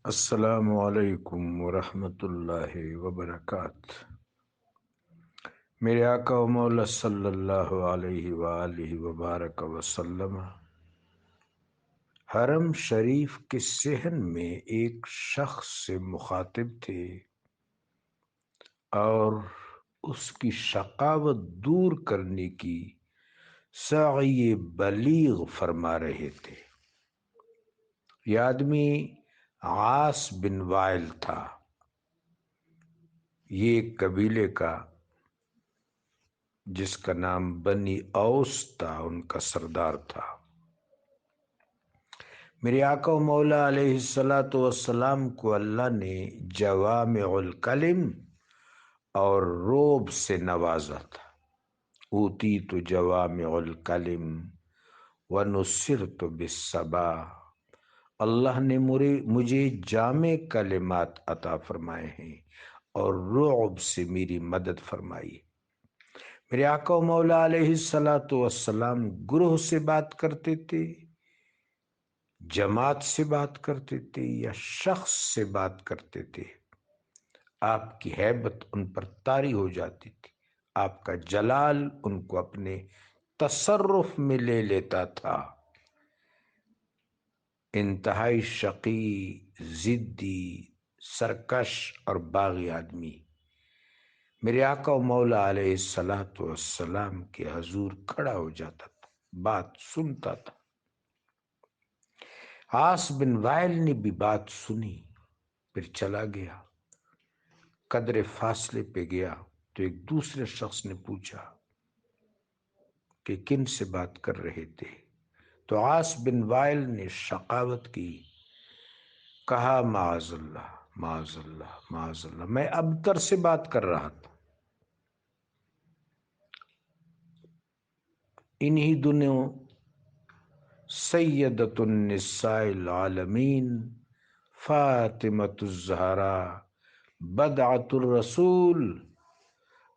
السلام علیکم ورحمۃ اللہ وبرکاتہ۔ میرے آقا و مولا صلی اللہ علیہ وآلہ وبارک وسلم حرم شریف کے صحن میں ایک شخص سے مخاطب تھے اور اس کی شقاوت دور کرنے کی سعی بلیغ فرما رہے تھے۔ یہ آدمی عاص بن وائل تھا۔ یہ ایک قبیلے کا جس کا نام بنی اوس تھا، ان کا سردار تھا۔ میرے آقا و مولا علیہ الصلاۃ والسلام کو اللہ نے جوامع الکلم اور روب سے نوازا تھا۔ اوتیت جوامع الکلم ونصرت بالصبا۔ اللہ نے مجھے جامع کلمات عطا فرمائے ہیں اور رعب سے میری مدد فرمائی۔ میرے آقا و مولا علیہ الصلاۃ والسلام گروہ سے بات کرتے تھے، جماعت سے بات کرتے تھے یا شخص سے بات کرتے تھے، آپ کی ہیبت ان پر طاری ہو جاتی تھی، آپ کا جلال ان کو اپنے تصرف میں لے لیتا تھا۔ انتہائی شقی، ضدی، سرکش اور باغی آدمی میرے آقا و مولا علیہ الصلاۃ والسلام کے حضور کھڑا ہو جاتا تھا، بات سنتا تھا۔ عاص بن وائل نے بھی بات سنی، پھر چلا گیا۔ قدر فاصلے پہ گیا تو ایک دوسرے شخص نے پوچھا کہ کن سے بات کر رہے تھے؟ تو عاص بن وائل نے شقاوت کی، کہا معاذ اللہ معاذ اللہ معاذ اللہ، میں ابتر سے بات کر رہا تھا۔ انہی دنوں سیدۃ النساء العالمین فاطمۃ الزہراء بدعۃ الرسول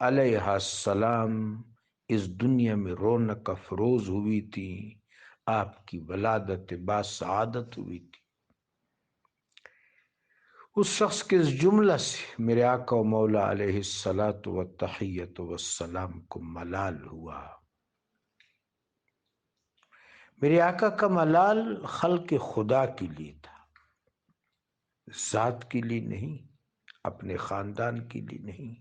علیہ السلام اس دنیا میں رونق افروز ہوئی تھی، آپ کی ولادت باسعادت ہوئی تھی۔ اس شخص کے اس جملہ سے میرے آقا و مولا علیہ الصلاۃ والتحیۃ والسلام کو ملال ہوا۔ میرے آقا کا ملال خلق خدا کے لیے تھا، ذات کے لیے نہیں، اپنے خاندان کے لیے نہیں۔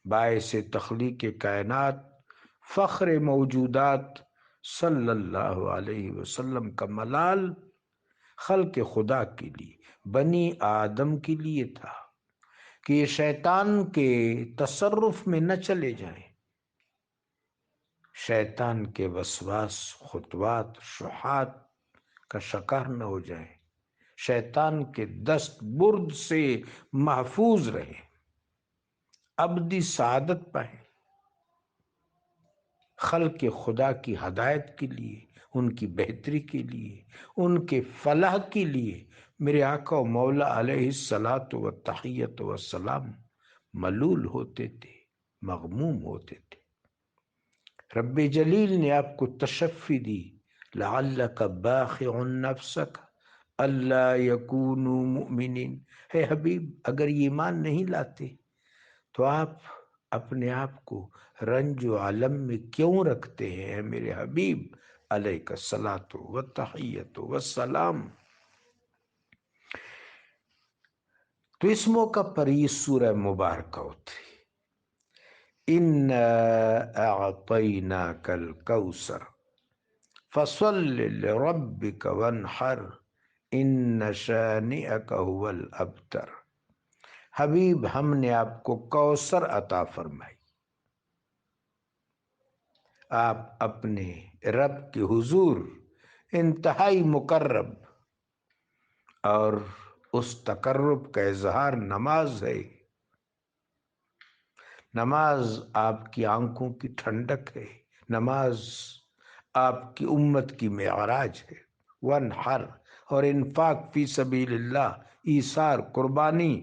باعث تخلیق کائنات، فخر موجودات صلی اللہ علیہ وسلم کا ملال خلق خدا کے لیے، بنی آدم کے لیے تھا کہ یہ شیطان کے تصرف میں نہ چلے جائیں، شیطان کے وسواس، خطوات، شبہات کا شکار نہ ہو جائیں، شیطان کے دست برد سے محفوظ رہیں، ابدی سعادت پائیں۔ خلق خدا کی ہدایت کے لیے، ان کی بہتری کے لیے، ان کے فلاح کے لیے میرے آقا و مولا علیہ الصلاۃ والتحیۃ والسلام ملول ہوتے تھے، مغموم ہوتے تھے۔ رب جلیل نے آپ کو تشفی دی، لعلک باخع نفسک الا یکونوا مؤمنین۔ اے حبیب، اگر یہ ایمان نہیں لاتے تو آپ اپنے آپ کو رنج و علم میں کیوں رکھتے ہیں؟ اے میرے حبیب علیہ الصلاۃ والتحیۃ والسلام۔ تو اس موقع پر یہ سورہ مبارکہ ہوتی، اِنَّا أَعْطَيْنَاكَ الْكَوْثَرَ فَصَلِّ لِرَبِّكَ وَانْحَرْ إِنَّ شَانِئَكَ هُوَ الْأَبْتَرُ۔ حبیب، ہم نے آپ کو کوثر عطا فرمائی، آپ اپنے رب کے حضور انتہائی مقرب، اور اس تقرب کا اظہار نماز ہے۔ نماز آپ کی آنکھوں کی ٹھنڈک ہے، نماز آپ کی امت کی معراج ہے۔ وانحر، اور انفاق فی سبیل اللہ، ایثار، قربانی،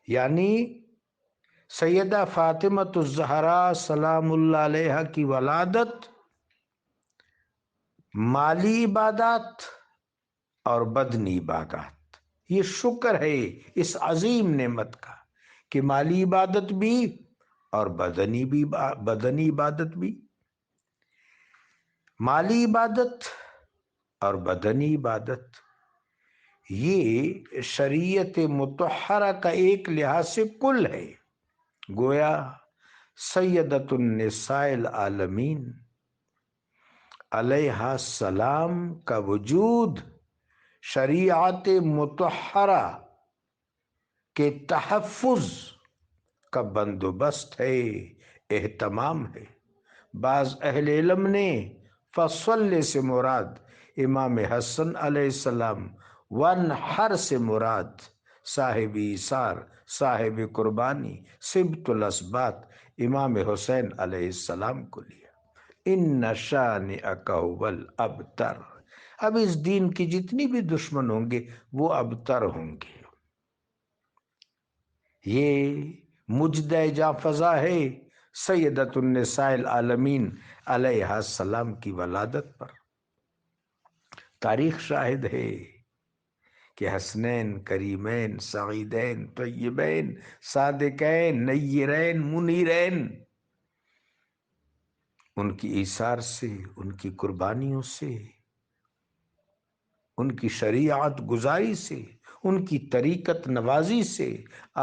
یعنی سیدہ فاطمۃ الزہراء سلام اللہ علیہا کی ولادت مالی عبادات اور بدنی عبادات۔ یہ شکر ہے اس عظیم نعمت کا کہ مالی عبادت بھی اور بدنی عبادت بھی، مالی عبادت اور بدنی عبادت، یہ شریعت مطہرہ کا ایک لحاظ سے کل ہے۔ گویا سیدۃ النساء العالمین علیہ السلام کا وجود شریعت مطہرہ کے تحفظ کا بندوبست ہے، اہتمام ہے۔ بعض اہل علم نے فصل سے مراد امام حسن علیہ السلام، ونحر سے مراد صاحب ایثار، صاحب قربانی، سبط الاسباط امام حسین علیہ السلام کو لیا۔ ان شانئک ھو الابتر۔ اب اس دین کی جتنی بھی دشمن ہوں گے وہ ابتر ہوں گے۔ یہ مجدہ جاں فضا ہے سیدۃ النساء العالمین علیہ السلام کی ولادت پر۔ تاریخ شاہد ہے کہ حسنین، کریمین، سعیدین، طیبین، صادقین، نیرین، منیرین، ان کی ایثار سے، ان کی قربانیوں سے، ان کی شریعت گزاری سے، ان کی طریقت نوازی سے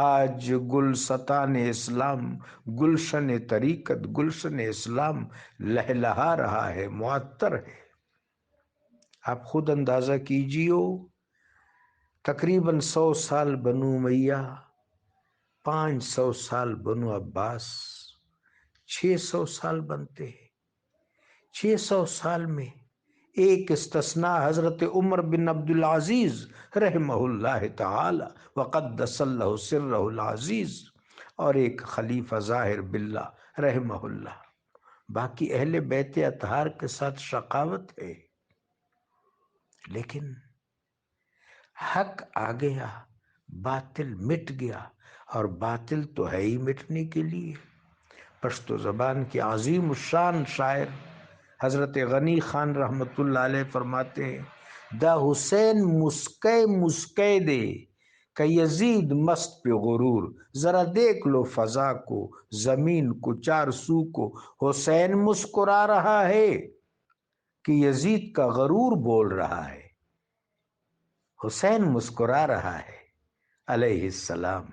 آج گلستان اسلام، گلشن طریقت، گلشن اسلام لہلہا رہا ہے، معطر ہے۔ آپ خود اندازہ کیجئے، تقریباً 100 سال بنو امیہ، 500 سال بنو عباس، 600 سال بنتے ہیں۔ 600 سال میں ایک استثناء حضرت عمر بن عبدالعزیز رحمہ اللہ تعالی وقدس اللہ سرہ العزیز، اور ایک خلیفہ ظاہر باللہ رحمہ اللہ۔ باقی اہل بیت اطہار کے ساتھ شقاوت ہے، لیکن حق آ گیا، باطل مٹ گیا، اور باطل تو ہے ہی مٹنے کے لیے۔ پشتو زبان کے عظیم الشان شاعر حضرت غنی خان رحمت اللہ علیہ فرماتے ہیں، دا حسین مسکے مسکے دے کہ یزید مست پہ غرور، ذرا دیکھ لو فضا کو، زمین کو، چار سو کو، حسین مسکرا رہا ہے کہ یزید کا غرور بول رہا ہے۔ حسین مسکرا رہا ہے علیہ السلام۔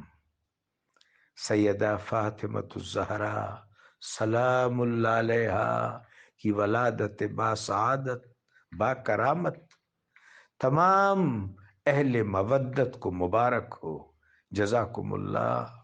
سیدہ فاطمۃ الزہرا سلام اللہ علیہا کی ولادت با سعادت، با کرامت تمام اہل مودت کو مبارک ہو۔ جزاکم اللہ۔